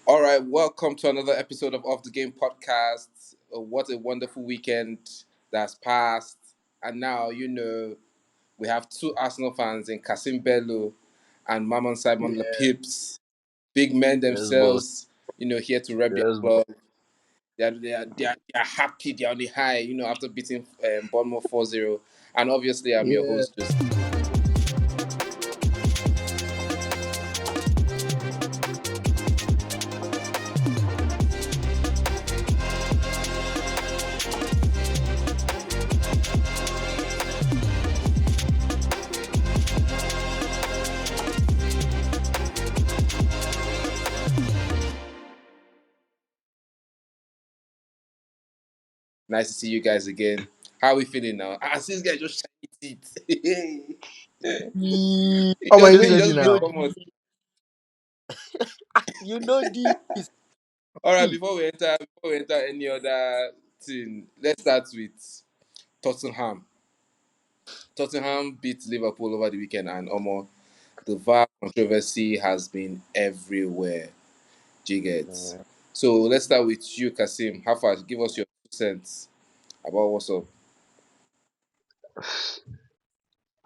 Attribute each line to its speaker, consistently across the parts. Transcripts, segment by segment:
Speaker 1: All right, welcome to another episode of Off the Game podcast. What a wonderful weekend that's passed. And now, we have two Arsenal fans in Kasim Bello and Maman Simon
Speaker 2: Yeah,
Speaker 1: Lapips, big men
Speaker 2: yes, boss.
Speaker 1: themselves, here to rep their
Speaker 2: Yes, boss.
Speaker 1: club. They are happy, they're on the high, after beating Bournemouth 4-0. And obviously, I'm your
Speaker 2: Yeah.
Speaker 1: host, Joseph. Nice to see you guys again. How are we feeling now? See this guy just shiny teeth. He
Speaker 2: Oh my,
Speaker 1: just
Speaker 2: you know
Speaker 1: he
Speaker 2: ready
Speaker 1: just bring
Speaker 2: now.
Speaker 1: come out.
Speaker 2: You know this.
Speaker 1: All right,
Speaker 2: See,
Speaker 1: before we enter any other thing, let's start with Tottenham. Tottenham beat Liverpool over the weekend, and the VAR controversy has been everywhere. Do you get?
Speaker 2: uh,
Speaker 1: So let's start with you, Kasim. How far? Give us your 2 cents about what's up.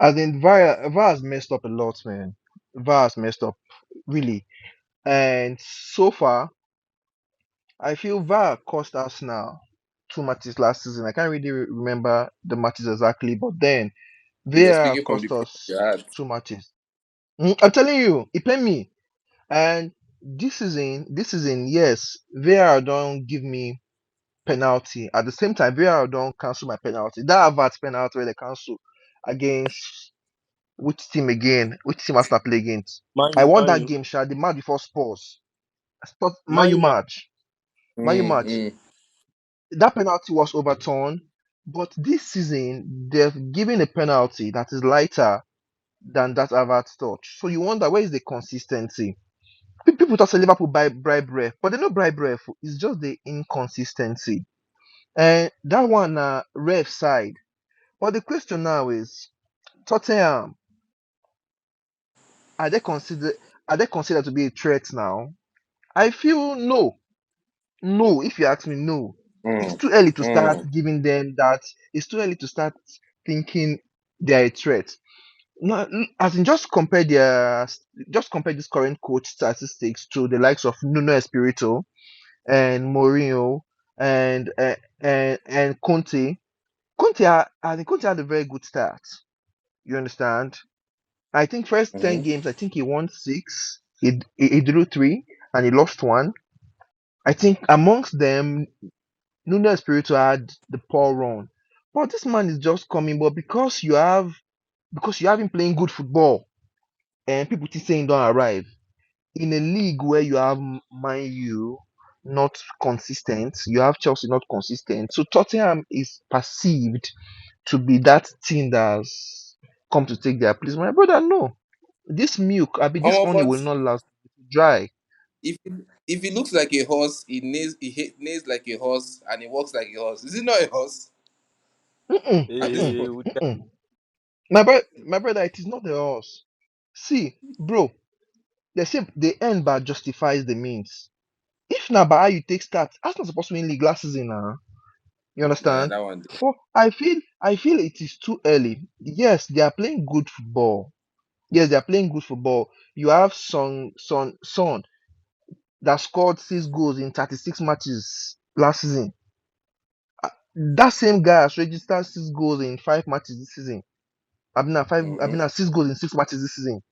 Speaker 2: as in VAR has messed up a lot, man. VAR has messed up, really. And so far, I feel VAR cost us now 2 matches last season. I can't really remember the matches exactly, but then
Speaker 1: You're
Speaker 2: VAR
Speaker 1: speaking from the
Speaker 2: cost
Speaker 1: place of
Speaker 2: us
Speaker 1: your heart.
Speaker 2: 2 matches. I'm telling you, he played me. And this season, yes, VAR don't give me penalty. At the same time, VAR don't cancel my penalty. That Havertz penalty where they cancel against which team again? Which team Arsenal play against?
Speaker 3: Man
Speaker 2: I
Speaker 3: U,
Speaker 2: won
Speaker 3: Man
Speaker 2: that
Speaker 3: U,
Speaker 2: game, Sha. The match before Spurs. Spurs Man
Speaker 3: Man
Speaker 2: U
Speaker 3: U, Man.
Speaker 2: match. Man U match.
Speaker 1: Mm-mm.
Speaker 2: That penalty was overturned. But this season, they've given a penalty that is lighter than that Havertz touch. So you wonder where is the consistency? People talk say Liverpool bribe ref, but they no bribe ref. It's just the inconsistency. And that one ref side. But the question now is Tottenham, are they considered are they considered to be a threat now? I feel no. No, if you ask me, no. It's
Speaker 1: Mm.
Speaker 2: too early to start
Speaker 1: Mm.
Speaker 2: giving them that. It's too early to start thinking they're a threat. No, as in just compare this current coach statistics to the likes of Nuno Espirito and Mourinho and and Conte. I think Conte had a very good start. You understand? I think first 10 games, I think he won six. He drew three, and he lost one. I think amongst them, Nuno Espirito had the poor run, but this man is just coming. But because you have him playing good football, and people keep saying don't arrive in a league where you have Man U not consistent, you have Chelsea not consistent. So Tottenham is perceived to be that team that's come to take their place. My brother, no. This milk, I mean, this honey
Speaker 1: But
Speaker 2: will not last dry.
Speaker 1: if he looks like a horse, he neighs like a horse, and he walks like a horse. Is he not a horse
Speaker 2: Mm-mm,
Speaker 1: at this
Speaker 2: mm-mm,
Speaker 3: Hey,
Speaker 1: point?
Speaker 2: mm-mm. My brother, it is not the horse. See, bro, they say the end bar justifies the means. If na by how you take start, Arsenal supposed to win league last season now. You
Speaker 1: Yeah,
Speaker 2: understand?
Speaker 1: that one.
Speaker 2: But I feel it is too early. Yes, they are playing good football. Yes, they are playing good football. You have Son that scored 6 goals in 36 matches last season. That same guy has registered 6 goals in 5 matches this season. I've
Speaker 1: Mm-hmm.
Speaker 2: been at 6 goals in 6 matches this season.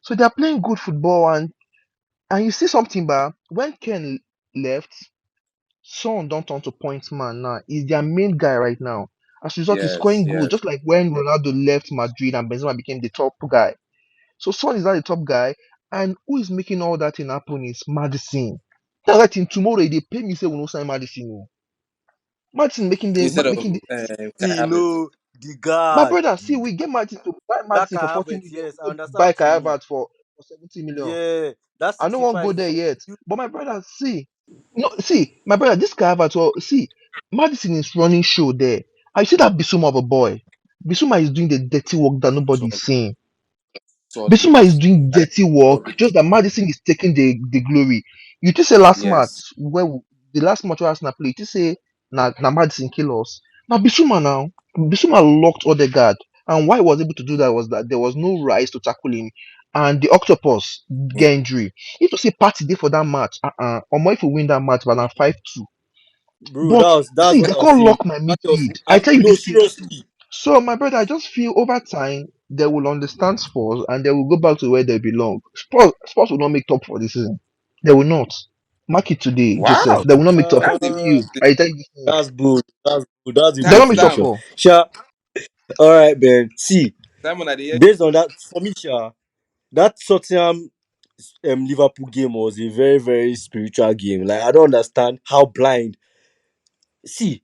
Speaker 2: So they are playing good football, and you see something, but when Ken left, Son don't turn to point man now. He's their main guy right now. As a result, he's
Speaker 1: Yes,
Speaker 2: scoring goals
Speaker 1: yes.
Speaker 2: just like when Ronaldo left Madrid and Benzema became the top guy. So Son is now the top guy, and who is making all that thing happen is Madison. That's why till tomorrow they pay me say we no sign Madison. Oh. Madison
Speaker 1: Instead of
Speaker 2: making the
Speaker 1: Kai
Speaker 3: see,
Speaker 1: Havertz.
Speaker 3: no, the
Speaker 2: my
Speaker 3: guard.
Speaker 2: brother. See, we get Madison to buy
Speaker 3: That
Speaker 2: Madison
Speaker 3: can
Speaker 2: for
Speaker 3: have
Speaker 2: 40
Speaker 3: it.
Speaker 2: million.
Speaker 3: Yes, I
Speaker 2: We no
Speaker 3: understand
Speaker 2: buy
Speaker 3: what you
Speaker 2: Kai
Speaker 3: mean.
Speaker 2: Havertz for 70 million.
Speaker 3: Yeah, that
Speaker 2: I don't want to go
Speaker 3: 65
Speaker 2: there
Speaker 3: is for
Speaker 2: yet.
Speaker 3: you.
Speaker 2: But my brother, see, no, see, my brother, this guy at all, see, Madison is running show there. I see that Bisuma of a boy. Bisuma is doing the dirty work that nobody is
Speaker 1: So
Speaker 2: seeing.
Speaker 1: solid.
Speaker 2: Bisuma is doing
Speaker 1: I think
Speaker 2: dirty
Speaker 1: so.
Speaker 2: work, just that Madison is taking the glory. You just say last
Speaker 1: Yes.
Speaker 2: match the last match where Arsenal play, you just say na Madison kill us. Now Bissouma locked Odegaard, and why he was able to do that was that there was no rise to tackle him, and the octopus
Speaker 1: Mm.
Speaker 2: get injury. If you say party day for that match, or if we win that match, but now 5-2.
Speaker 3: Bro,
Speaker 2: But
Speaker 3: that's
Speaker 2: see, they
Speaker 3: what I was
Speaker 2: can't
Speaker 3: saying.
Speaker 2: lock my
Speaker 3: Match was
Speaker 2: midfield. I tell you
Speaker 3: no
Speaker 2: this thing.
Speaker 3: seriously.
Speaker 2: So my brother, I just feel over time they will understand Spurs and they will go back to where they belong. Spurs will not make top for this season. They will not. Mark it today, Joseph.
Speaker 1: Wow.
Speaker 2: They will not make top
Speaker 1: That's
Speaker 2: four.
Speaker 1: a
Speaker 3: Uh,
Speaker 2: Period. I tell you this thing.
Speaker 3: that's bold. That's bold. That's a
Speaker 2: They will
Speaker 3: bold
Speaker 2: not make top
Speaker 3: prediction.
Speaker 1: Sam.
Speaker 2: four.
Speaker 3: Sha, all right, Ben. See,
Speaker 1: Simon, I dey hear.
Speaker 3: based on that, for me, Sha, that Tottenham Liverpool game was a very, very spiritual game. Like I don't understand how blind. See,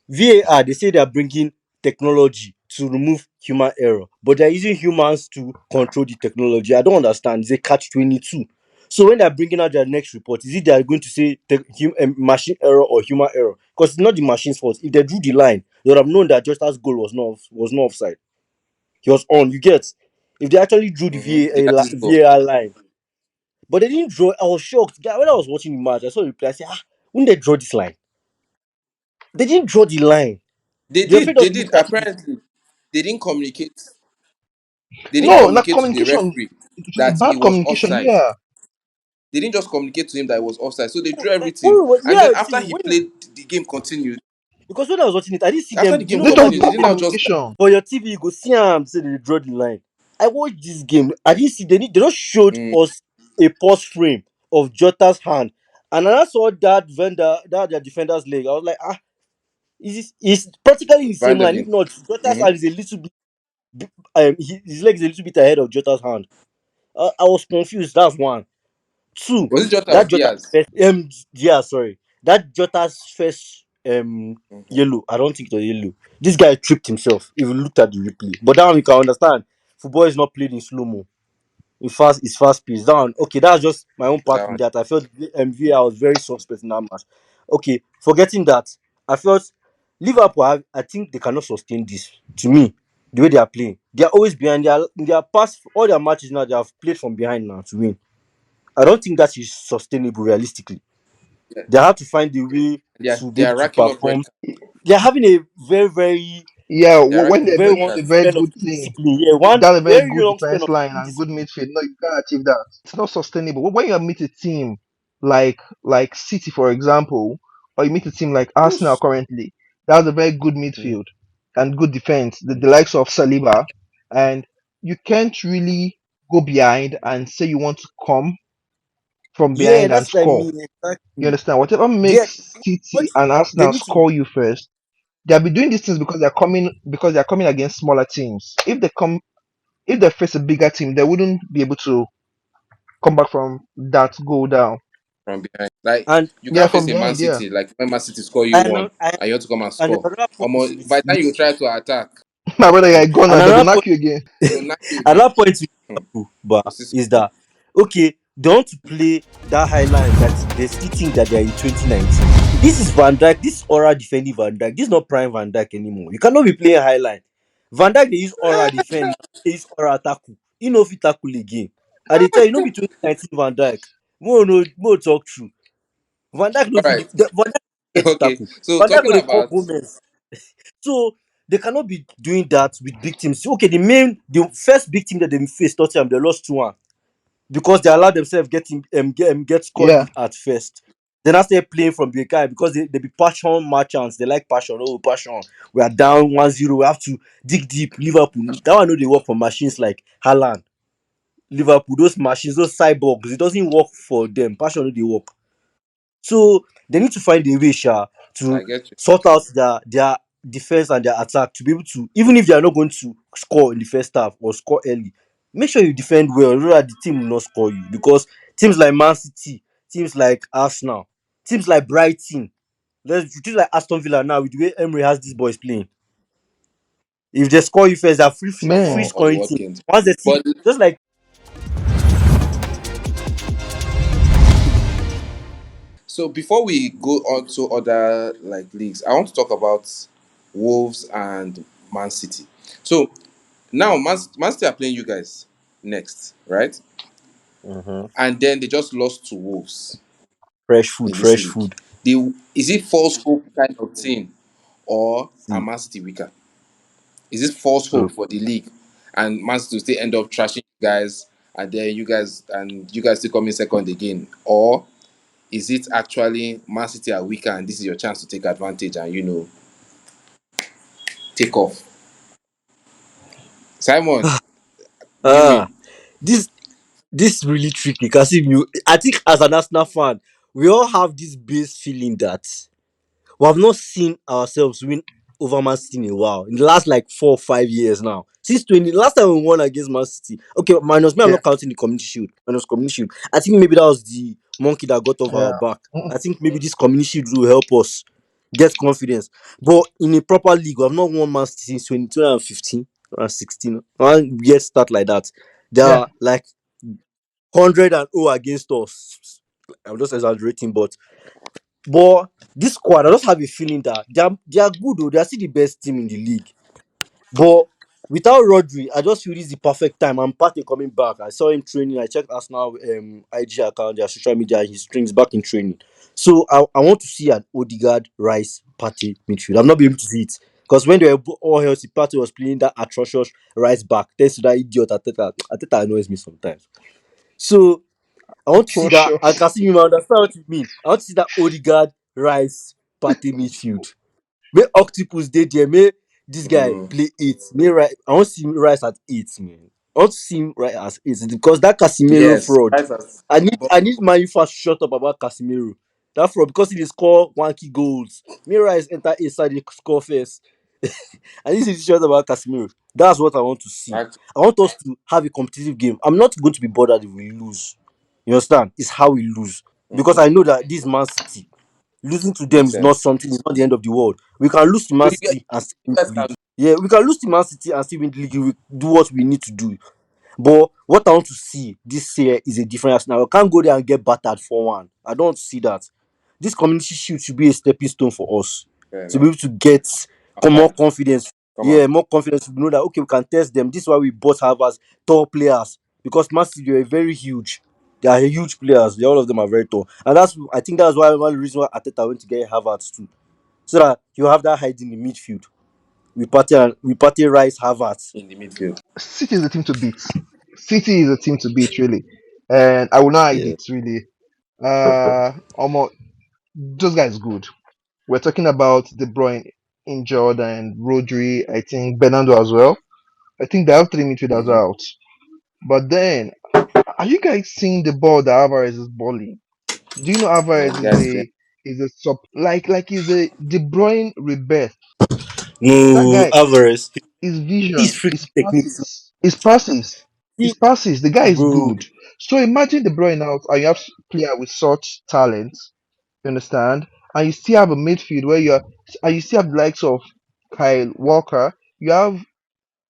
Speaker 3: VAR, they say they are bringing technology to remove human error, but they're using humans to control the technology. I don't understand. It's a catch 22. So when they're bringing out their next report, is it they are going to say machine error or human error? Because it's not the machine's fault. If they drew the line, they would have known that Jota's goal was not offside. He was on. You get? If they actually drew the
Speaker 1: The artist go.
Speaker 3: VAR line, but they didn't draw. I was shocked. Guy, when I was watching the match, I saw the play. I said, when they draw this line, they didn't draw the line.
Speaker 1: They
Speaker 3: The referee
Speaker 1: did. They
Speaker 3: doesn't
Speaker 1: did.
Speaker 3: look at it.
Speaker 1: Apparently, they didn't communicate. They didn't
Speaker 2: No, not
Speaker 1: communicate to the
Speaker 2: communication.
Speaker 1: referee
Speaker 2: It was a
Speaker 1: that
Speaker 2: bad
Speaker 1: it was
Speaker 2: communication.
Speaker 1: offside.
Speaker 2: Yeah.
Speaker 1: They didn't just communicate to him that it was offside. So they drew
Speaker 3: Like,
Speaker 1: everything. And
Speaker 3: yeah,
Speaker 1: then
Speaker 3: see,
Speaker 1: after he played, the game continued.
Speaker 3: because when I was watching it, I didn't see
Speaker 1: After the
Speaker 3: them. You
Speaker 1: game
Speaker 3: know,
Speaker 2: It
Speaker 3: normally
Speaker 2: was
Speaker 1: continued, they
Speaker 2: bad
Speaker 1: didn't now just like,
Speaker 2: communication.
Speaker 3: for your TV, you go see them say they draw the line. I watched this game. I didn't see they just showed
Speaker 1: mm,
Speaker 3: us a pause frame of Jota's hand, and I saw that vendor that their defender's leg. I was like, is practically in the same line. If
Speaker 1: Vanderlin.
Speaker 3: not, Jota's
Speaker 1: Hmm.
Speaker 3: hand is a little bit. His leg is a little bit ahead of Jota's hand. I was confused. That's one. Two,
Speaker 1: Was it Jota or
Speaker 3: that Jota's
Speaker 1: Diaz?
Speaker 3: first yeah, sorry. That Jota's first
Speaker 1: Mhm.
Speaker 3: yellow. I don't think it was yellow. This guy tripped himself if you looked at the replay. But that one you can understand. Football is not played in slow-mo. It's fast paced. That one, okay, that's just my own part
Speaker 1: That
Speaker 3: in
Speaker 1: one.
Speaker 3: that. I felt VAR was very suspect in that match. Okay, forgetting that, I felt Liverpool I think they cannot sustain this to me. The way they are playing. They are always behind. They are past all their matches now, they have played from behind now to win. I don't think that is sustainable realistically.
Speaker 1: Yeah.
Speaker 3: They have to find a way to be
Speaker 1: They
Speaker 3: able
Speaker 1: are
Speaker 3: to
Speaker 1: racking up red
Speaker 3: perform.
Speaker 1: cards.
Speaker 3: They're having a very, very,
Speaker 2: Yeah,
Speaker 1: They are
Speaker 2: when
Speaker 1: racking
Speaker 2: they
Speaker 1: up
Speaker 3: very
Speaker 1: red
Speaker 3: one
Speaker 2: bring a
Speaker 1: cards.
Speaker 2: very
Speaker 3: span of
Speaker 2: good team,
Speaker 3: indiscipline. Yeah, one
Speaker 2: that's a very
Speaker 3: very
Speaker 2: good
Speaker 3: long span
Speaker 2: defense
Speaker 3: of
Speaker 2: line and good
Speaker 3: indiscipline.
Speaker 2: midfield. No, you can't achieve that. It's not sustainable. When you meet a team like City, for example, or you meet a team like Arsenal
Speaker 3: Yes.
Speaker 2: currently, that's a very good
Speaker 3: Mhm.
Speaker 2: midfield and good defense. The likes of Saliba, and you can't really go behind and say you want to come from
Speaker 3: Yeah,
Speaker 2: behind and
Speaker 3: that's what I
Speaker 2: score.
Speaker 3: mean.
Speaker 2: You
Speaker 3: Exactly.
Speaker 2: understand? Whatever
Speaker 3: They
Speaker 2: makes
Speaker 3: what
Speaker 2: City and
Speaker 3: they
Speaker 2: Arsenal
Speaker 3: need to
Speaker 2: score you first, they'll be doing these things because they're coming against smaller teams. If they face a bigger team, they wouldn't be able to come back from that goal down.
Speaker 1: From behind. Like
Speaker 3: and
Speaker 1: you
Speaker 2: Yeah,
Speaker 1: can't
Speaker 2: from
Speaker 1: face a Man
Speaker 2: behind, yeah.
Speaker 1: City. Like when Man City score you
Speaker 3: and
Speaker 1: one and you want to come and
Speaker 3: and there's
Speaker 1: score.
Speaker 3: another point
Speaker 1: Almost by the time you
Speaker 3: with
Speaker 1: try to attack,
Speaker 2: My brother, you're
Speaker 3: and
Speaker 2: gonna they're
Speaker 3: another
Speaker 2: gonna
Speaker 3: point
Speaker 2: knock you again.
Speaker 1: they go knock you again.
Speaker 3: another point with
Speaker 1: Hmm.
Speaker 3: Liverpool, but
Speaker 1: You see
Speaker 3: is
Speaker 1: something.
Speaker 3: that okay? They want to play that high line that they still think that they are in 2019. This is Van Dijk. This is Aura defending Van Dijk. This is not prime Van Dijk anymore. You cannot be playing high line. Van Dijk they use Aura defend. They use Aura tackle. He no fit tackle again. And they tell you no be 2019 Van Dijk. More talk true. Van Dijk no
Speaker 1: All
Speaker 3: fit.
Speaker 1: right.
Speaker 3: Van Dijk get to
Speaker 1: Okay.
Speaker 3: tackle.
Speaker 1: So
Speaker 3: Van Dijk go
Speaker 1: talking
Speaker 3: dey call
Speaker 1: about
Speaker 3: Gomez. So they cannot be doing that with big teams. Okay, the first big team that they faced Tottenham, they lost 2-1 because they allowed themselves get scored
Speaker 2: Yeah.
Speaker 3: at first. Then after playing from the guy because they be passion merchants, they like passion. Oh, passion. We are down 1-0. We have to dig deep. Liverpool. That one know they work for machines like Haaland. Liverpool, those machines, those cyborgs, it doesn't work for them. Passion no dey work. So they need to find a way,
Speaker 1: I
Speaker 3: to
Speaker 1: get you.
Speaker 3: sort out their defense and their attack to be able to, even if they are not going to score in the first half or score early, make sure you defend well, so that the team will not score you. Because teams like Man City, teams like Arsenal, teams like Brighton, teams like Aston Villa now with the way Emery has these boys playing, if they score you first, they're free
Speaker 2: Man.
Speaker 1: Or
Speaker 3: scoring team.
Speaker 1: Watkins.
Speaker 3: Once they see,
Speaker 1: But
Speaker 3: just like
Speaker 1: so before we go on to other like leagues, I want to talk about Wolves and Man City. So now Man City are playing you guys next, right?
Speaker 3: Mhm.
Speaker 1: And then they just lost to Wolves.
Speaker 3: Fresh food,
Speaker 1: in this
Speaker 3: fresh
Speaker 1: league?
Speaker 3: food.
Speaker 1: Is it false hope kind of thing, or are
Speaker 3: See,
Speaker 1: Man City weaker? Is it false hope
Speaker 3: so
Speaker 1: for the league, and Man City will still end up trashing you guys, and then you guys still come in second again, or is it actually Man City are weaker and this is your chance to take advantage and take off? Simon, give
Speaker 3: ah,
Speaker 1: me.
Speaker 3: this this really tricky. Kasim, I think as an Arsenal fan, we all have this base feeling that we have not seen ourselves win over Man City in a while. In the last like 4 or 5 years now. Since 20, last time we won against Man City. Okay, minus me, I'm
Speaker 2: Yeah,
Speaker 3: not counting the community shield. Minus community shield. I think maybe that was the monkey that got off
Speaker 2: yeah.
Speaker 3: our back.
Speaker 2: Mm,
Speaker 3: I think maybe this community shield will help us get confidence. But in a proper league, we have not won Man City since 2015 or 16. One weird start like that. They
Speaker 2: yeah.
Speaker 3: are like 100 and 0 against us. I'm just exaggerating, but this squad, I just have a feeling that they are good though. They are still the best team in the league. But without Rodri, I just feel this is the perfect time. I'm Partey coming back. I saw him training. I checked Arsenal IG account, their social media. His strings back in training. So I want to see an Odegaard, Rice, Partey midfield. I've not been able to see it because when they were all healthy, Partey was playing that atrocious Rice back. Thanks to that idiot Ateta. Ateta annoys me sometimes. So I want to see that. And
Speaker 2: Atrocious.
Speaker 3: Kasim, you understand what you mean. I want to see that Odegaard, Rice, Partey midfield. May Octopus dey there. May this guy
Speaker 1: Mm,
Speaker 3: play eight. May Rice. I want to see him Rice at eight, man. I want to see him right as eight because that Casimiro
Speaker 1: yes,
Speaker 3: fraud.
Speaker 1: right as
Speaker 3: I need Man U fans to shut up about Casimiro. That fraud because he dey score wanky goals. May Rice enter inside the score first. I need to shut up about Casimiro. That's what I want to see.
Speaker 1: act-
Speaker 3: I want us to have a competitive game. I'm not going to be bothered if we lose. You understand? It's how we lose. Because
Speaker 1: mhm,
Speaker 3: I know that this Man City, losing to them
Speaker 1: makes
Speaker 3: is not
Speaker 1: sense.
Speaker 3: something, it's not the end of the world. We can lose to
Speaker 1: So
Speaker 3: Man
Speaker 1: you
Speaker 3: City and still win
Speaker 1: guys
Speaker 3: the
Speaker 1: can
Speaker 3: league. Yeah, we can lose to Man City and still win the league if we do what we need to do. But what I want to see this year is a different Arsenal. I can't go there and get battered for one. I don't want to see that. This community shield should be a stepping stone for us
Speaker 1: fair
Speaker 3: to be
Speaker 1: enough.
Speaker 3: able to get more
Speaker 1: Alright,
Speaker 3: confidence.
Speaker 1: come on.
Speaker 3: Yeah, more confidence to know that okay, we can test them. This is why we bought Harvard's tall players because Man City are very huge. They are huge players. All of them are very tall, and I think that's why one reason why Ateta went to get Harvard too, so that you have that hiding in midfield. We party Rice Harvard.
Speaker 1: In the midfield.
Speaker 2: City is the team to beat. City is a team to beat, really. And I will not hide
Speaker 3: Yeah.
Speaker 2: it, really. Almost, those guys good. We're talking about De Bruyne injured and Rodri, I think Bernardo as well. I think they have three midfielders
Speaker 1: Mm-hmm.
Speaker 2: out. But then, are you guys seeing the ball that Alvarez is balling? Do you know
Speaker 1: No,
Speaker 2: Alvarez
Speaker 1: the guy's clear.
Speaker 2: is a sub like he's a De Bruyne rebirth. That
Speaker 3: No,
Speaker 2: guy,
Speaker 3: Alvarez.
Speaker 2: his
Speaker 3: His
Speaker 2: vision,
Speaker 3: freaking technique.
Speaker 2: his
Speaker 3: See,
Speaker 2: passes. The guy is
Speaker 3: bro.
Speaker 2: good. So imagine De Bruyne out, and you have player with such talent. You understand? And you still have a midfield where and you still have the likes of Kyle Walker. You have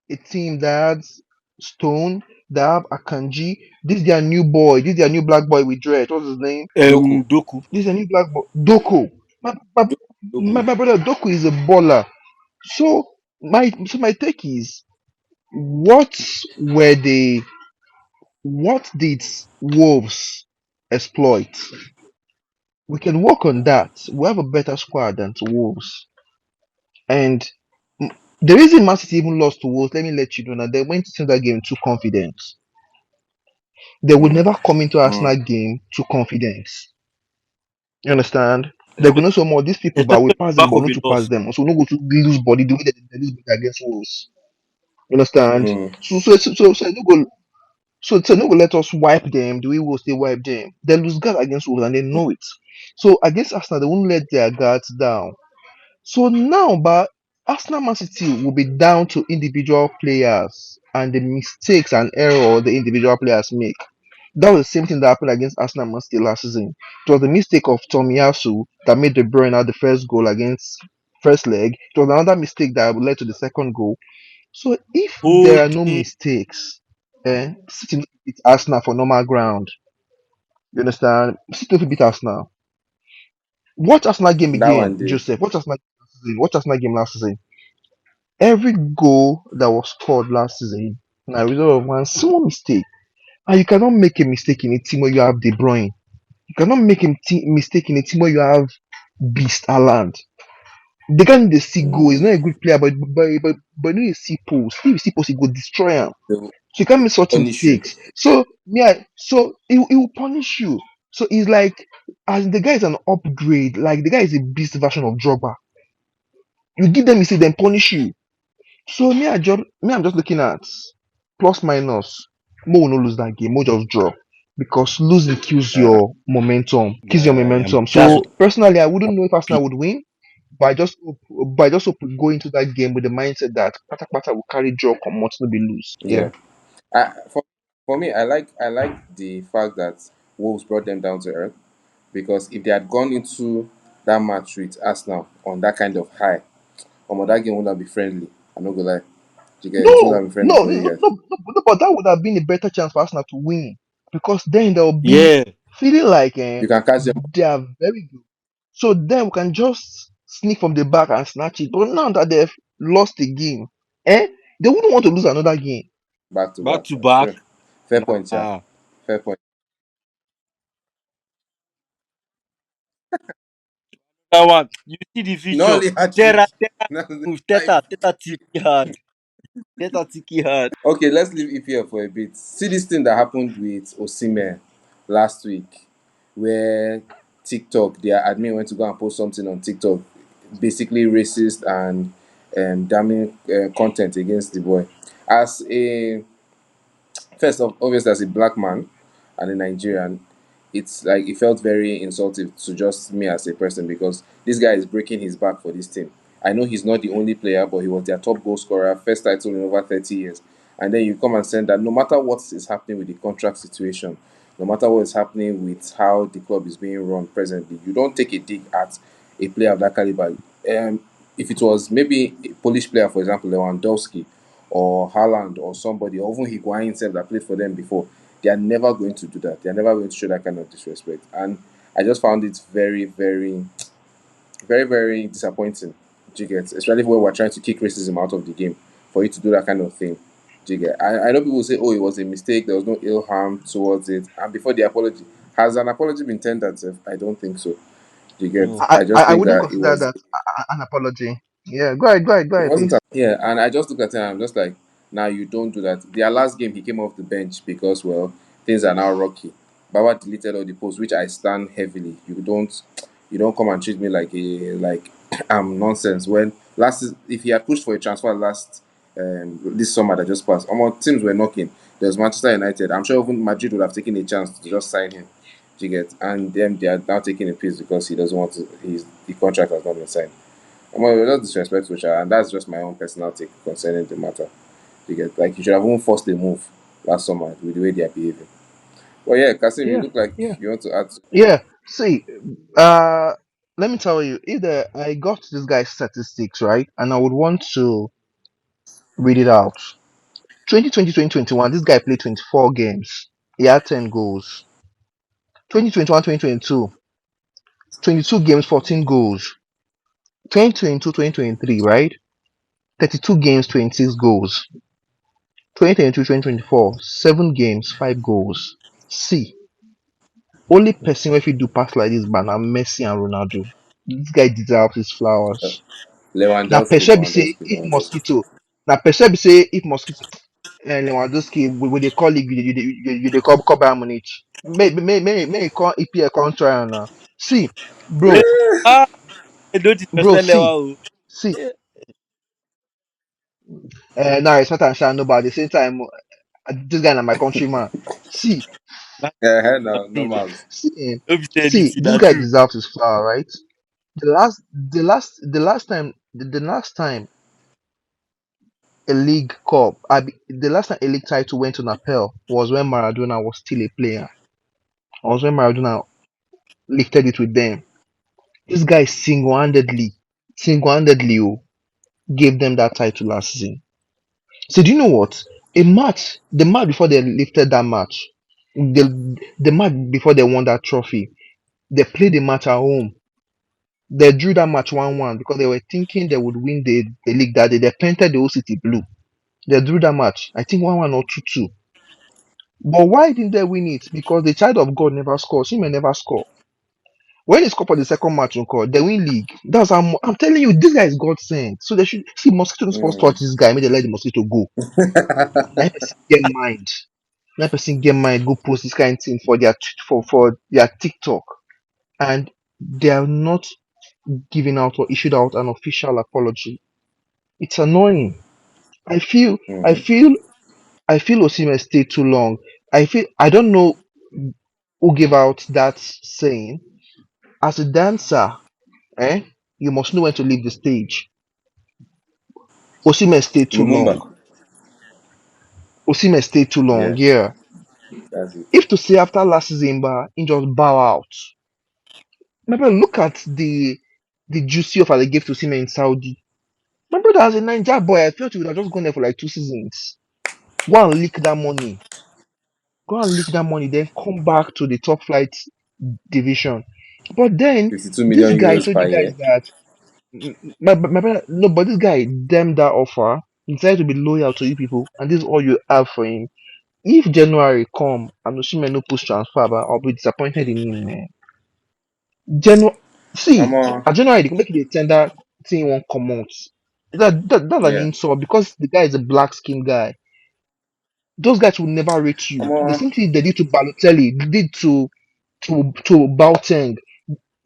Speaker 2: a team that has Stone, that have Akanji. This is their new boy. This is their new black boy with dread. What's his name?
Speaker 1: Doku.
Speaker 3: Doku.
Speaker 2: This is a new black boy. Doku. My, my,
Speaker 1: Doku.
Speaker 2: my brother Doku is a baller. So my take is, what were they? What did Wolves exploit? We can work on that. We have a better squad than to Wolves. And the reason Man City even lost to Wolves, let me let you know, that they went into that game too confident. They would
Speaker 1: Mm.
Speaker 2: never come into
Speaker 1: Mm.
Speaker 2: Arsenal game too confident. You understand? They're
Speaker 3: Especially,
Speaker 2: going to say more. These people, but we
Speaker 3: especially
Speaker 2: pass them,
Speaker 3: back
Speaker 2: but
Speaker 3: of
Speaker 2: not
Speaker 3: a
Speaker 2: to pass
Speaker 3: loss.
Speaker 2: them. So we no go to lose body the way they lose body against Wolves. You understand?
Speaker 1: Mm.
Speaker 2: So no go. So no go let us wipe them the way Wolves they wipe them. They lose guard against Wolves and they know it. So against Arsenal, they won't let their guards down. So now, but Arsenal Man City will be down to individual players and the mistakes and error the individual players make. That was the same thing that happened against Arsenal Man City last season. It was the mistake of Tomiyasu that made De Bruyne out the first goal against first leg. It was another mistake that led to the second goal. So if there are no
Speaker 3: Holding.
Speaker 2: mistakes, City no fit beat Arsenal for normal ground. You understand? City no fit beat Arsenal. Watch Arsenal game
Speaker 1: That
Speaker 2: again,
Speaker 1: one day.
Speaker 2: Joseph. Watch Arsenal game last season. Watch Arsenal game last season. Every goal that was scored last season, now result of one small mistake. And you cannot make a mistake in a team where you have De Bruyne. You cannot make a mistake in a team where you have Beast Aland. The guy need to see goal. He's not a good player, but when you see post, if you see post, he go destroy him.
Speaker 1: They will
Speaker 2: So you can't make such
Speaker 1: punish you.
Speaker 2: mistakes. So yeah, so it will punish you. So it's like as the guy is an upgrade, like the guy is a beast version of Drogba. You give them mistake, then punish you. So I'm just looking at plus minus. Mo will not lose that game. Mo just draw because losing kills
Speaker 1: Uh,
Speaker 2: your momentum.
Speaker 3: That's
Speaker 2: So
Speaker 3: what.
Speaker 2: personally, I wouldn't know if Arsenal would win, but I just hope we go into that game with the mindset that Pata Pata will carry draw, come out, no be lose.
Speaker 1: yeah.
Speaker 2: Yeah.
Speaker 1: I, for me, I like the fact that Wolves brought them down to earth because if they had gone into that match with Arsenal on that kind of high, that game would not be friendly. I'm not gonna lie. You get it would not
Speaker 2: No,
Speaker 1: be friendly for you guys.
Speaker 2: but that would have been a better chance for Arsenal to win because then they'll be
Speaker 3: Yeah,
Speaker 2: feeling like
Speaker 1: You can catch them
Speaker 2: they are very good. So then we can just sneak from the back and snatch it. But now that they've lost the game, they wouldn't want to lose another game.
Speaker 1: back to
Speaker 3: back
Speaker 1: back.
Speaker 3: to
Speaker 1: That's
Speaker 3: back.
Speaker 1: true. Fair point, yeah.
Speaker 3: Nah,
Speaker 1: Fair point.
Speaker 3: that one. You see the
Speaker 1: Not
Speaker 3: feature.
Speaker 1: only hat trick.
Speaker 3: Terra, Terra move.
Speaker 1: Like,
Speaker 3: Teta tiki hard. Teta tiki hard.
Speaker 1: okay, let's leave EPL for a bit. See this thing that happened with Osimhen last week, where TikTok, their admin went to go and post something on TikTok, basically racist and damning content against the boy. As a First off, obviously, as a black man and a Nigerian, it's like it felt very insulting to just me as a person because this guy is breaking his back for this team. I know he's not the only player, but he was their top goal scorer, first title in over 30 years. And then you come and say that no matter what is happening with the contract situation, no matter what is happening with how the club is being run presently, you don't take a dig at a player of that caliber. If it was maybe a Polish player, for example, Lewandowski, or Haaland or somebody, or even Higuain himself that played for them before, they are never going to do that. They are never going to show that kind of disrespect. And I just found it very, very, very, very disappointing. Do you get? Especially when we're trying to kick racism out of the game, for you to do that kind of thing. Do you get? I know people say, "Oh, it was a mistake. There was no ill harm towards it." And before the apology, has an apology been tendered? Sef? I don't think so. Do you get?
Speaker 3: No.
Speaker 1: I just
Speaker 2: I
Speaker 1: think
Speaker 2: wouldn't
Speaker 1: that it
Speaker 2: consider
Speaker 1: was
Speaker 2: that an apology. Yeah, go
Speaker 1: It
Speaker 2: ahead,
Speaker 1: wasn't.
Speaker 2: please.
Speaker 1: Yeah, and I just look at him. I'm just like, now you don't do that. Their last game, he came off the bench because things are now rocky. Baba deleted all the posts, which I stand heavily. You don't come and treat me like I'm nonsense. When if he had pushed for a transfer this summer that just passed, teams were knocking. There's Manchester United. I'm sure even Madrid would have taken a chance to just sign him. Do you get? And them they are now taking a piece because he doesn't want to. The contract has not been signed. That's disrespectful, sha, and that's just my own personal take concerning the matter. You get like you should have even forced a move last summer with the way they are behaving. Well, yeah, Kasim, you
Speaker 2: Yeah,
Speaker 1: look like
Speaker 2: yeah,
Speaker 1: you want to add.
Speaker 2: yeah. See, uh, let me tell you, either I got this guy's statistics right, and I would want to read it out. 2020, 2021, this guy played 24 games. He had 10 goals. 2021, 2022, 22 games, 14 goals. 2022, 2023, right? 32 games, 26 goals. 2022, 2024, 7 games, 5 goals. See, only person wey fit do pass like this ba na Messi and Ronaldo. This guy deserves his flowers. Na
Speaker 1: Lewandowski,
Speaker 2: person be say
Speaker 1: Lewandowski,
Speaker 2: if
Speaker 1: Lewandowski.
Speaker 2: mosquito, na person be say if mosquito, Lewandowski we dey call league, you dey call Bayern Munich. May he come EPL come try am now. See,
Speaker 3: Le-
Speaker 2: bro,
Speaker 3: ah, don't disrespect Lewa.
Speaker 2: see,
Speaker 3: Oh.
Speaker 2: see.
Speaker 3: Eh,
Speaker 2: Now respect and shine no, but at the same time, this guy na my countryman. See,
Speaker 3: That's
Speaker 1: No,
Speaker 3: true.
Speaker 1: normal.
Speaker 2: see,
Speaker 3: Don't be saying
Speaker 2: see,
Speaker 3: anything.
Speaker 2: this
Speaker 3: That's
Speaker 2: guy
Speaker 3: true.
Speaker 2: deserves his flower, right? The last time a league cup, the last time a league title went to Napel was when Maradona was still a player. Was when Maradona lifted it with them. This guy single-handedly, gave them that title last season. So do you know what? The match before they lifted that match, the match before they won that trophy, they played the match at home. They drew that match 1-1 because they were thinking they would win the league that day. They painted the whole city blue. They drew that match. I think 1-1 or 2-2. But why didn't they win it? Because the child of God never scores. He may never score. When he scored for the second match on court, they win league. That's how I'm telling you, this guy is God sent. So they should see mosquito no supposed to touch
Speaker 1: Mm.
Speaker 2: this guy. Maybe they let the mosquito go. That person get mind. That person get mind. Go post this kind of thing for their for their TikTok, and they are not giving out or issued out an official apology. It's annoying. I feel. I
Speaker 1: Mm.
Speaker 2: feel. I feel Osimhen stayed too long. I feel. I don't know who gave out that saying. As a dancer, eh, you must know when to leave the stage. Osimhen stayed too
Speaker 1: Lumumba.
Speaker 2: long. Osimhen stayed too long.
Speaker 1: Yeah,
Speaker 2: Yeah.
Speaker 1: that's it.
Speaker 2: If to say after last season, he just bow out. Remember, look at the juicy offer they gave to Osimhen in Saudi. My brother, as a Niger boy, I felt you would have just gone there for like 2 seasons. Go and leak that money. Go and leak that money, then come back to the top flight division. But then
Speaker 1: 52
Speaker 2: this
Speaker 1: million
Speaker 2: guy
Speaker 1: euros
Speaker 2: told
Speaker 1: per
Speaker 2: you guys
Speaker 1: year.
Speaker 2: that my brother, no, but this guy damned that offer. He decided to be loyal to you people, and this is all you have for him. If January come and Osimhen no push transfer, but I'll be disappointed in him, man. January,
Speaker 1: I'm
Speaker 2: see, at January they can make the tender thing won't come out. That's an
Speaker 1: Yeah.
Speaker 2: insult because the guy is a black skinned guy. Those guys will never rate you. The
Speaker 1: I'm
Speaker 2: same thing they did to Balotelli, they did to Boateng.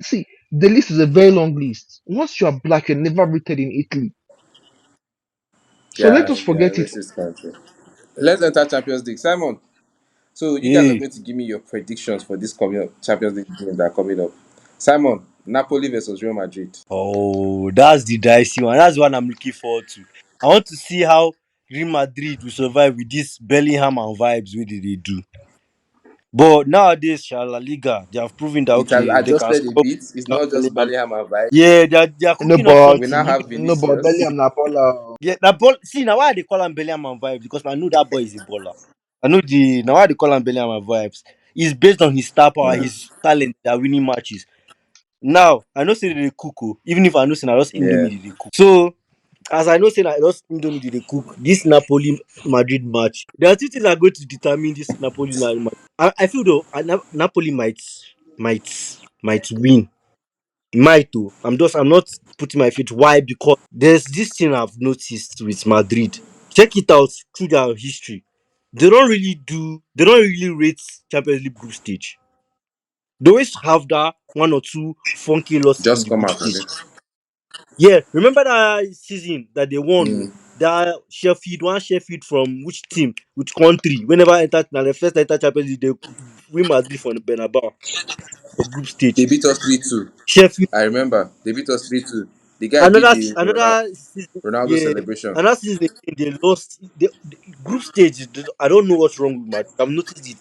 Speaker 2: See, the list is a very long list. Once you are black, you're never rated in Italy. So let us
Speaker 1: yeah,
Speaker 2: forget it.
Speaker 1: racist country. Let's enter Champions League. Simon, so you guys are
Speaker 3: Hey.
Speaker 1: going to give me your predictions for this coming up Champions League games that are coming up. Simon, Napoli versus Real Madrid.
Speaker 3: Oh, that's the dicey one. That's the one I'm looking forward to. I want to see how Real Madrid will survive with this Bellingham and vibes. What did they do? But nowadays, La Liga, they have proven that
Speaker 1: It has
Speaker 3: okay, they can
Speaker 1: adjusted a
Speaker 3: score.
Speaker 1: bit. It's
Speaker 3: Without
Speaker 1: not just
Speaker 3: Bellingham.
Speaker 1: Bellingham and vibes.
Speaker 3: Yeah, they are
Speaker 2: No,
Speaker 3: cooking up
Speaker 2: but
Speaker 1: We
Speaker 3: something.
Speaker 1: now
Speaker 3: If
Speaker 1: have
Speaker 3: you,
Speaker 2: no, but
Speaker 1: Vinicius.
Speaker 2: Bellingham Napola.
Speaker 3: yeah, that ball. See now why they call him Bellingham and vibes because I know that boy is a baller. I know the now why they call him Bellingham and vibes. It's based on his star power,
Speaker 1: Mm.
Speaker 3: his talent that winning matches. Now I know say they dey cook oh, even if I know say na just
Speaker 1: Yeah.
Speaker 3: Indomie they dey cook. So as I know say na just Indomie they dey cook, this Napoli Madrid match, there are two things that are going to determine this Napoli match. I feel though Napoli might might win. Might though. I'm not putting my faith. Why? Because there's this thing I've noticed with Madrid. Check it out through their history. They don't really rate Champions League group stage. They always have that one or two funky losses in
Speaker 1: Just
Speaker 3: the
Speaker 1: come
Speaker 3: group
Speaker 1: out of
Speaker 3: stage.
Speaker 1: it.
Speaker 3: Yeah, remember that season that they won
Speaker 1: Mm.
Speaker 3: that Sheffield from which team, which country? Whenever entered now the first enter Champions League, they win Madrid for the Bernabeu for group
Speaker 1: They
Speaker 3: stage.
Speaker 1: beat us 3-2.
Speaker 3: Sheffield
Speaker 1: I remember. They beat us 3-2. The guy did
Speaker 3: another
Speaker 1: the
Speaker 3: another season,
Speaker 1: Ronaldo
Speaker 3: yeah,
Speaker 1: celebration.
Speaker 3: another season again they lost the group stage. I don't know what's wrong with Madrid. I've noticed it.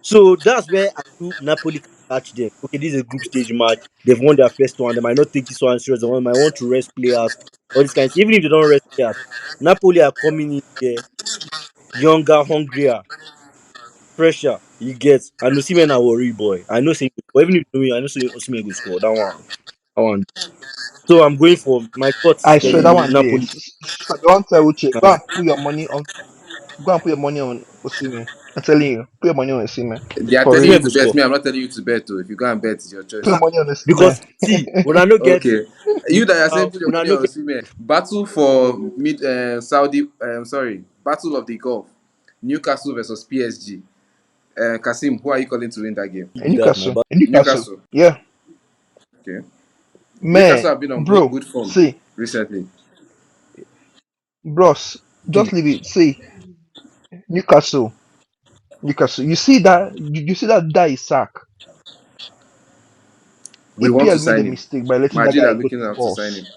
Speaker 3: So that's where I do Napoli can catch them. Okay, this is a group stage match. They've won their first one. They might not take this one serious. They might want to rest players. All this kind of thing. Even if they don't rest players, Napoli are coming in here younger, hungrier, fresher. You get. I know Osimhen a worry boy. I know say, but even if you know, I know say Osimhen go score that one. That one. So I'm going for my thoughts.
Speaker 2: I swear that one day.
Speaker 3: Napoli.
Speaker 2: Don't tell Uche. Go
Speaker 3: Uh,
Speaker 2: and put your money on. Go and put your money on Osimhen. I'm telling you, put your money on Osimhen
Speaker 1: They are
Speaker 2: for
Speaker 1: telling you
Speaker 2: real.
Speaker 3: Osimhen go
Speaker 1: to bet.
Speaker 3: score
Speaker 1: Me, I'm not telling you to bet. Too. If you go and bet, it's your
Speaker 2: Put your
Speaker 1: choice.
Speaker 2: money on Osimhen.
Speaker 3: because see when I no get
Speaker 1: Okay. You that are saying put your
Speaker 3: when I
Speaker 1: money
Speaker 3: no
Speaker 1: on
Speaker 3: get
Speaker 1: Osimhen. Battle for mid Saudi. Sorry. Battle of the Gulf. Newcastle versus PSG. Kasim, who are you calling to win that game?
Speaker 3: be that now.
Speaker 2: Newcastle.
Speaker 3: But
Speaker 2: Newcastle.
Speaker 1: Newcastle.
Speaker 2: Yeah,
Speaker 1: Okay.
Speaker 2: man,
Speaker 1: Newcastle have been on
Speaker 2: bro.
Speaker 1: good form
Speaker 2: See,
Speaker 1: recently.
Speaker 2: bros, just
Speaker 3: see,
Speaker 2: leave it. See, Newcastle. Newcastle. You see that? You see that is sack.
Speaker 1: We want to
Speaker 2: EPL made a
Speaker 1: sign him.
Speaker 2: mistake by letting that
Speaker 1: Madrid are
Speaker 2: guy go to
Speaker 1: looking out to sign
Speaker 2: Spurs.
Speaker 1: him.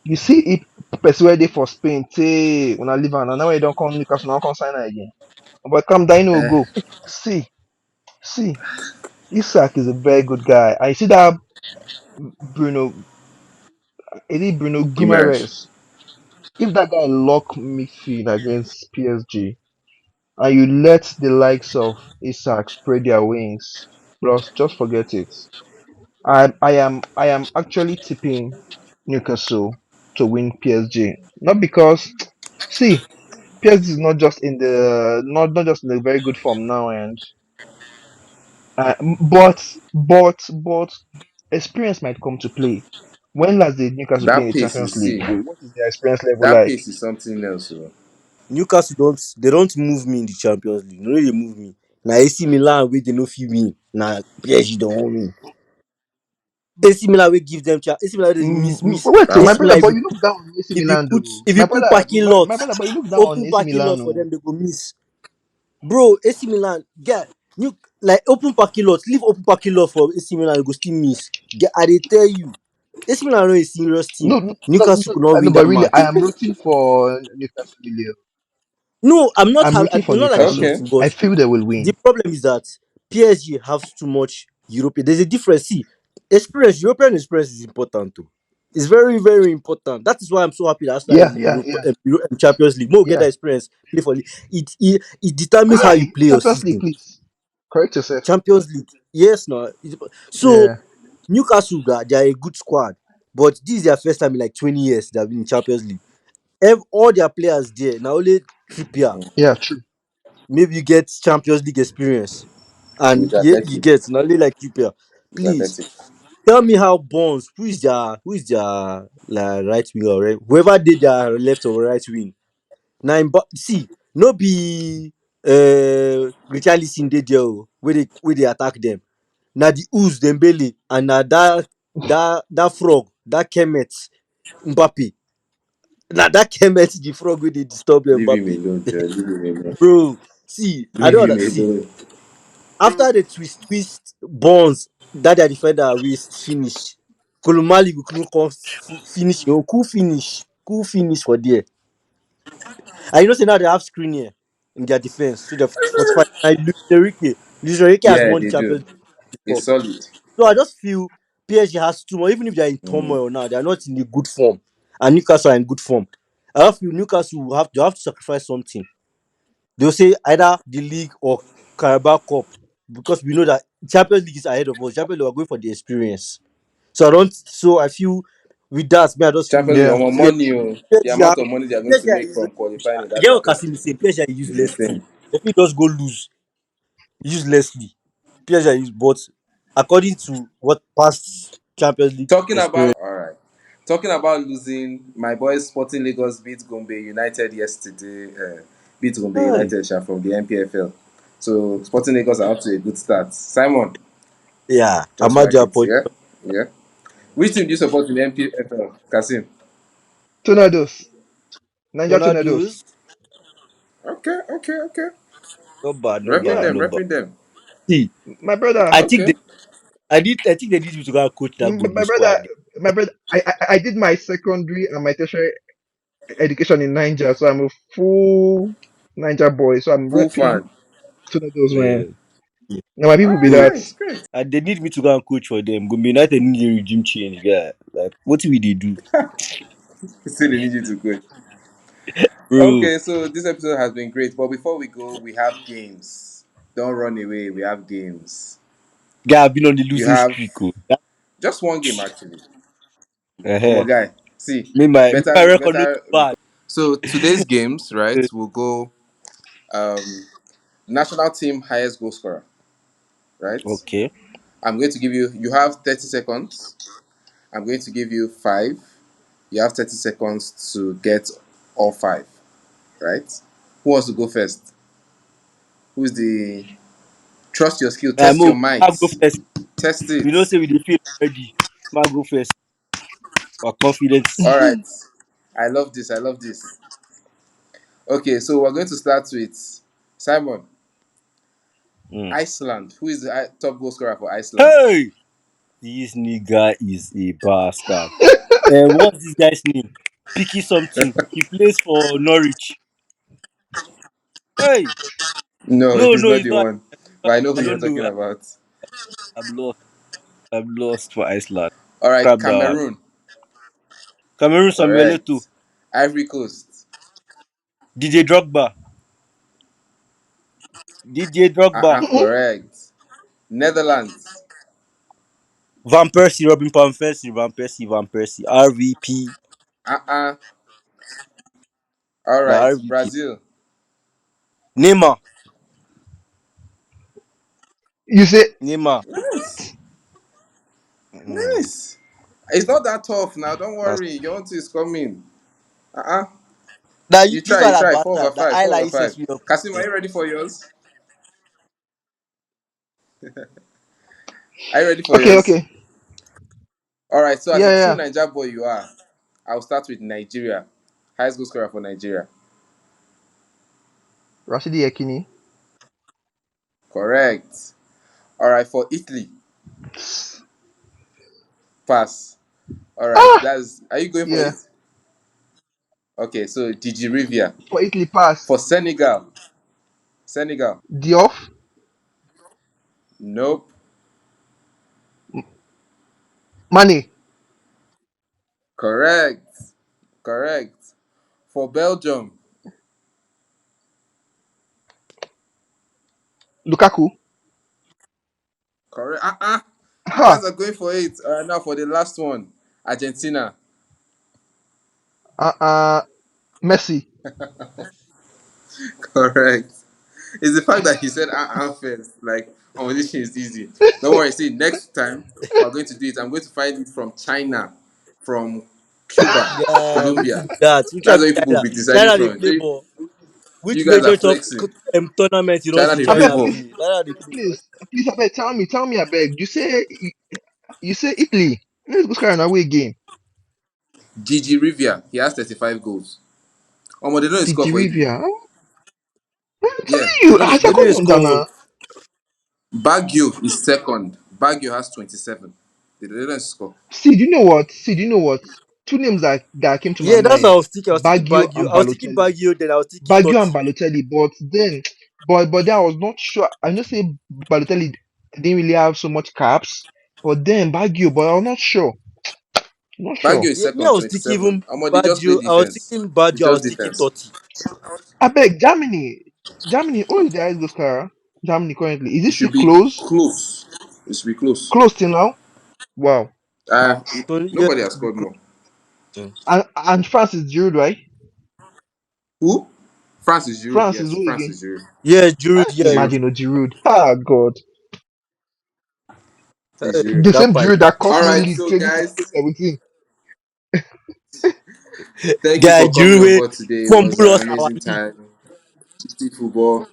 Speaker 2: You see, if persuaded for Spain, say when I leave and now you don't come Newcastle, now come sign her again. But come down, will
Speaker 1: Eh,
Speaker 2: go. See, see, Isak is a very good guy. I see that Bruno, Bruno
Speaker 1: Guimaraes.
Speaker 2: Guimaraes. If that guy lock midfield against PSG, and you let the likes of Isak spread their wings, plus just forget it. I am actually tipping Newcastle to win PSG. Not because see. PSG is not just in the not just in a very good form now, and but experience might come to play. When last did Newcastle play in
Speaker 1: That
Speaker 2: the
Speaker 1: pace
Speaker 2: Champions
Speaker 1: is
Speaker 2: League?
Speaker 1: see.
Speaker 2: What is their experience level
Speaker 1: That
Speaker 2: like?
Speaker 1: pace is something else. Oh.
Speaker 3: Newcastle don't move me in the Champions League. No, they move me. Now AC Milan wey they no fit win. Now PSG don't want me. AC Milan will give them chance. AC Milan dey miss.
Speaker 2: Wait, so my
Speaker 1: That's
Speaker 3: AC
Speaker 2: brother,
Speaker 3: Milan
Speaker 2: but you look down on AC Milan, though.
Speaker 3: if you
Speaker 2: My
Speaker 3: put
Speaker 2: brother,
Speaker 3: parking lot,
Speaker 2: my brother, but you look down on
Speaker 3: open
Speaker 2: AC
Speaker 3: parking
Speaker 2: Milan,
Speaker 3: lot for
Speaker 2: oh.
Speaker 3: them, they go miss. Bro, AC Milan get new like open parking lot. Leave open parking lot for AC Milan, you go still miss. Get, I dey tell you, AC Milan no a serious team.
Speaker 2: No, no, no,
Speaker 3: Newcastle could not
Speaker 2: no,
Speaker 3: win
Speaker 2: but
Speaker 3: that
Speaker 2: really, I
Speaker 3: match.
Speaker 2: am rooting for Newcastle. Really.
Speaker 3: No,
Speaker 2: I'm rooting for
Speaker 3: not like I'm
Speaker 2: Newcastle.
Speaker 1: okay.
Speaker 3: rooting,
Speaker 2: I
Speaker 3: but
Speaker 2: feel they will
Speaker 3: the
Speaker 2: win.
Speaker 3: problem is that PSG have too much European. There's a difference. See, experience, European experience is important too. It's very, very important. That is why I'm so happy that Arsenal is
Speaker 2: Yeah,
Speaker 3: in
Speaker 2: yeah, yeah,
Speaker 3: Champions League. More get that
Speaker 2: yeah.
Speaker 3: experience, play for league. It determines how you
Speaker 2: Aye,
Speaker 3: play your
Speaker 2: Champions League,
Speaker 3: season.
Speaker 2: please. Correct yourself.
Speaker 3: Champions League, yes, no. So
Speaker 2: Yeah,
Speaker 3: Newcastle, they are a good squad, but this is their first time in like 20 years they have been in Champions League. All their players there now only Trippier.
Speaker 2: yeah, true.
Speaker 3: Maybe you get Champions League experience. And
Speaker 1: With
Speaker 3: yeah, you
Speaker 1: Atleti.
Speaker 3: get not only like Trippier.
Speaker 1: With
Speaker 3: Please
Speaker 1: Atleti.
Speaker 3: tell me how Bonds, who is their like, right wing or right, whoever did their left or right wing. Now see, no be Richarlison dey there oh, where they attack them. Now the Uz Dembele and na that frog, that Kemet Mbappe. Now that Kemet the frog where they disturb
Speaker 1: Leave him
Speaker 3: Mbappe.
Speaker 1: alone, Joe. Leave him alone.
Speaker 3: Bro, see, I
Speaker 1: Leave
Speaker 3: don't
Speaker 1: him
Speaker 3: see.
Speaker 1: alone.
Speaker 3: After the twist bonds that their defender waist finish, Kolomali go come finish cool finish for there. And you know say now they have screen here in their defense, so they're 45. And Luis Enrique has
Speaker 1: Yeah,
Speaker 3: won the
Speaker 1: they do.
Speaker 3: Champions League
Speaker 1: It's
Speaker 3: before.
Speaker 1: solid.
Speaker 3: So I just feel PSG has too much, even if they're in
Speaker 1: Mm.
Speaker 3: turmoil now, they are not in a good form, and Newcastle are in good form. I just feel Newcastle they have to sacrifice something. They'll say either the league or Carabao Cup because we know that Champions League is ahead of us. Champions League are going for the experience. So I don't. So I feel with that, me I just feel
Speaker 1: Champions League,
Speaker 2: Yeah,
Speaker 1: more
Speaker 3: PSG,
Speaker 1: money, oh. The
Speaker 3: PSG,
Speaker 1: amount of money they are going to
Speaker 3: PSG are
Speaker 1: make
Speaker 3: useless.
Speaker 1: from qualifying in
Speaker 3: I
Speaker 1: that
Speaker 3: get what
Speaker 1: Champions
Speaker 3: Kasim
Speaker 1: League
Speaker 3: is saying. PSG are a
Speaker 1: is
Speaker 3: useless team.
Speaker 1: insane.
Speaker 3: If we just go lose uselessly, PSG are but according to what past Champions League
Speaker 1: Talking
Speaker 3: experience,
Speaker 1: about all right. Talking about losing, my boys Sporting Lagos beat Gombe United yesterday. Beat Gombe
Speaker 3: hey,
Speaker 1: United from the NPFL. So Sporting Lagos are up to a good start. Simon,
Speaker 3: yeah,
Speaker 1: just mark
Speaker 3: Amadi
Speaker 1: it.
Speaker 3: Apol,
Speaker 1: Yeah, yeah. Which team do you support in the NPFL? Kasim.
Speaker 2: Tornadoes, Niger Tornadoes.
Speaker 3: Tornadoes,
Speaker 1: Okay, okay, okay.
Speaker 3: not bad, not
Speaker 1: Repping
Speaker 3: bad,
Speaker 1: them,
Speaker 3: not bad.
Speaker 1: repping them.
Speaker 3: See,
Speaker 2: My brother,
Speaker 3: I think
Speaker 1: Okay.
Speaker 3: I think they need me to go and coach that Gombe
Speaker 2: my brother,
Speaker 3: squad.
Speaker 2: my brother. I did my secondary and my tertiary education in Niger, so I'm a full Niger boy. So I'm
Speaker 1: Full
Speaker 2: repping
Speaker 1: fan.
Speaker 2: Tornadoes, man.
Speaker 3: Uh,
Speaker 2: Now my people be
Speaker 1: Ah,
Speaker 3: bro,
Speaker 2: that.
Speaker 1: great, great.
Speaker 3: and they need me to go and coach for them. Gombe United need a regime change, guy. Like, what will they do,
Speaker 1: Still they need you to go.
Speaker 3: bro?
Speaker 1: Okay, so this episode has been great, but before we go, we have games. Don't run away. We have games.
Speaker 3: Guy, I've been on the
Speaker 1: You
Speaker 3: losing
Speaker 1: have
Speaker 3: streak. Oh.
Speaker 1: just one game actually.
Speaker 3: Uh-huh.
Speaker 1: Oh, guy. See,
Speaker 3: Me my
Speaker 1: better,
Speaker 3: record not too
Speaker 1: better.
Speaker 3: bad.
Speaker 1: So today's games, right?
Speaker 3: Uh,
Speaker 1: We'll go national team highest goal scorer, right?
Speaker 3: Okay.
Speaker 1: I'm going to give you. You have 30 seconds. I'm going to give you five. You have 30 seconds to get all five, right? Who wants to go first? Who's the trust your skill, test
Speaker 3: Mo,
Speaker 1: your might,
Speaker 3: I go first.
Speaker 1: test
Speaker 3: We
Speaker 1: it.
Speaker 3: don't say we dey feel already. Ma go first. We're confident.
Speaker 1: All right. I love this. I love this. Okay, so we're going to start with Simon.
Speaker 3: Mm.
Speaker 1: Iceland. Who is the top goal scorer for Iceland?
Speaker 3: Hey, this nigga is a bastard. What's this guy's name? Picky something. He plays for Norwich. Hey,
Speaker 1: No,
Speaker 3: no,
Speaker 1: he's
Speaker 3: no,
Speaker 1: not
Speaker 3: it's
Speaker 1: the
Speaker 3: not.
Speaker 1: one. But I know who
Speaker 3: I
Speaker 1: you're
Speaker 3: don't
Speaker 1: talking
Speaker 3: know.
Speaker 1: about.
Speaker 3: I'm lost. I'm lost for Iceland.
Speaker 1: All right,
Speaker 3: Calm down.
Speaker 1: Cameroon.
Speaker 3: Cameroon Samuel Eto'o.
Speaker 1: Correct. Ivory Coast.
Speaker 3: DJ Drogba. DJ Drogba.
Speaker 1: Correct. Netherlands.
Speaker 3: Van Persie, Robin Van Persie, Van Persie, Van Persie. RVP.
Speaker 1: Uh-uh. All
Speaker 3: The
Speaker 1: right,
Speaker 3: RVP.
Speaker 1: Brazil.
Speaker 3: Neymar.
Speaker 2: You say
Speaker 3: Neymar.
Speaker 1: Nice.
Speaker 3: Mm,
Speaker 1: Nice. It's not that tough now. Don't
Speaker 3: that's
Speaker 1: worry. Your own two is coming. Uh-uh.
Speaker 3: now
Speaker 1: You
Speaker 3: this
Speaker 1: try,
Speaker 3: one
Speaker 1: you
Speaker 3: na
Speaker 1: try. Four
Speaker 3: banter.
Speaker 1: over
Speaker 3: The
Speaker 1: five. Four over
Speaker 3: highlight
Speaker 1: five.
Speaker 3: sets me up.
Speaker 1: Kasim, are you ready for yours? Are you ready for
Speaker 2: okay,
Speaker 1: yours?
Speaker 2: okay.
Speaker 1: All right. So, as
Speaker 2: Yeah,
Speaker 1: a
Speaker 2: yeah,
Speaker 1: true
Speaker 2: yeah.
Speaker 1: Niger boy, you are. I'll start with Nigeria. Highest goal scorer for Nigeria.
Speaker 2: Rashidi Yekini.
Speaker 1: Correct. All right. For Italy, pass. All right.
Speaker 2: Ah,
Speaker 1: That's. Are you going for
Speaker 2: yeah.
Speaker 1: it? Okay. So, Gigi Rivia.
Speaker 2: For Italy, pass.
Speaker 1: For Senegal. Senegal.
Speaker 2: Diouf,
Speaker 1: Nope.
Speaker 2: Mane,
Speaker 1: Correct. Correct. For Belgium.
Speaker 2: Lukaku.
Speaker 1: Correct. You
Speaker 2: Ha.
Speaker 1: guys are going for it. All right. Now for the last one, Argentina.
Speaker 2: Uh, uh, Messi.
Speaker 1: Correct. It's the fact that he said first. Like, this shit is easy. Don't worry. See, next time we're going to do it. I'm going to find it from China, from Cuba,
Speaker 3: Yeah, which
Speaker 1: Colombia.
Speaker 3: one be that? Which one
Speaker 1: That's
Speaker 3: be
Speaker 1: where people will
Speaker 3: China?
Speaker 1: be deciding
Speaker 3: China they
Speaker 1: from.
Speaker 3: play ball. Which
Speaker 1: You guys are
Speaker 3: major top
Speaker 1: flexing.
Speaker 3: tournament you don't
Speaker 1: China,
Speaker 3: see
Speaker 1: they play
Speaker 2: Abeg,
Speaker 3: China
Speaker 1: ball.
Speaker 2: please,
Speaker 3: play? China they play.
Speaker 2: please, please, abeg, tell me, abeg. You say Italy. Let's go score an away game.
Speaker 1: Gigi Rivia, he has 35 goals. They don't score
Speaker 2: Didi
Speaker 1: for Italy.
Speaker 2: Rivia. I'm
Speaker 1: Yeah,
Speaker 2: telling
Speaker 1: they
Speaker 2: you,
Speaker 1: don't
Speaker 2: I
Speaker 1: score
Speaker 2: said
Speaker 3: They
Speaker 1: for
Speaker 3: don't
Speaker 2: come on,
Speaker 1: Italy.
Speaker 3: score goal.
Speaker 2: Ghana.
Speaker 1: Baggio is second. Baggio has 27. They don't score.
Speaker 2: See, do you know what? See, do you know what? Two names that came to my
Speaker 3: Yeah, that's what
Speaker 2: mind:
Speaker 3: I was thinking. I was thinking
Speaker 2: Baggio
Speaker 3: Baggio.
Speaker 2: and
Speaker 3: I was thinking
Speaker 2: Balotelli.
Speaker 3: Baggio. Then I was thinking
Speaker 2: Baggio and
Speaker 3: Totti.
Speaker 2: Balotelli, but then, but then I was not sure. I know say Balotelli didn't really have so much caps, but then Baggio, but I'm not sure. Not
Speaker 1: Baggio
Speaker 2: sure.
Speaker 1: is
Speaker 3: Yeah, me I
Speaker 1: second,
Speaker 3: was thinking
Speaker 1: 27.
Speaker 3: even
Speaker 1: They just play
Speaker 3: Baggio. I was
Speaker 1: defense.
Speaker 3: thinking
Speaker 1: It's
Speaker 3: Baggio. I
Speaker 1: just
Speaker 3: was thinking
Speaker 1: defense.
Speaker 3: Totti.
Speaker 2: I beg Germany. Germany, who is the highest goal scorer? Germany currently. Is
Speaker 1: It
Speaker 2: it still
Speaker 1: should be
Speaker 2: close?
Speaker 1: close. It should be close.
Speaker 2: Close till now? Wow.
Speaker 1: Uh,
Speaker 3: So yeah,
Speaker 1: Nobody has
Speaker 3: to be
Speaker 1: scored
Speaker 3: close.
Speaker 1: more.
Speaker 2: And France is Giroud, right?
Speaker 1: Who? France is Giroud.
Speaker 2: France is
Speaker 1: Yes,
Speaker 2: who
Speaker 1: France
Speaker 2: again?
Speaker 1: is Giroud.
Speaker 3: Yeah, Giroud.
Speaker 1: It's
Speaker 3: Yeah,
Speaker 1: Giroud.
Speaker 2: Imagine, oh, Giroud. Ah, God.
Speaker 1: It's Giroud.
Speaker 2: The
Speaker 3: that
Speaker 2: same
Speaker 3: part.
Speaker 2: Giroud that cost
Speaker 1: All
Speaker 2: me
Speaker 1: right,
Speaker 2: league
Speaker 1: so
Speaker 2: 2016
Speaker 1: guys,
Speaker 2: 17.
Speaker 1: thank you
Speaker 3: Guy,
Speaker 1: for coming on
Speaker 3: Giroud
Speaker 1: board today. It was
Speaker 3: fumble
Speaker 1: an
Speaker 3: us our
Speaker 1: amazing
Speaker 3: league.
Speaker 1: time. See football.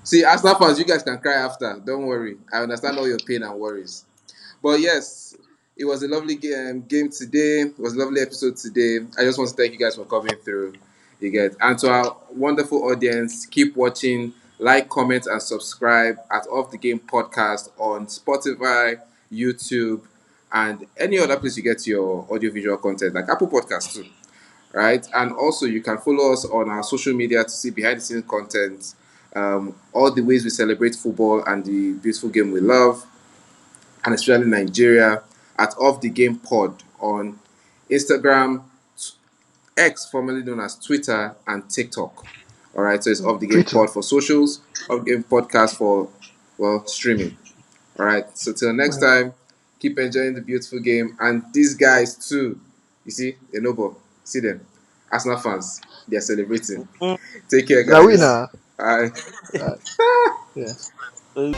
Speaker 1: See, Arsenal fans, you guys can cry after. Don't worry. I understand all your pain and worries. But yes, it was a lovely game today. It was a lovely episode today. I just want to thank you guys for coming through. You get, and to our wonderful audience, keep watching, like, comment, and subscribe at Off the Game Podcast on Spotify, YouTube, and any other place you get your audiovisual content, like Apple Podcasts too. Right, and also you can follow us on our social media to see behind the scenes content, all the ways we celebrate football and the beautiful game we love, and especially Nigeria, at Off the Game Pod on Instagram, X, formerly known as Twitter, and TikTok. All right, so it's Off the Game
Speaker 2: Twitter.
Speaker 1: Pod for socials, Off the Game Podcast for, well, streaming. All right, so till next
Speaker 2: Right.
Speaker 1: time, keep enjoying the beautiful game. And these guys, too, you see, the noble, see them, Arsenal fans, they're celebrating.
Speaker 3: Mm.
Speaker 1: Take care,
Speaker 2: Now we
Speaker 1: guys.
Speaker 2: now.
Speaker 1: Bye.
Speaker 2: Yeah.
Speaker 3: So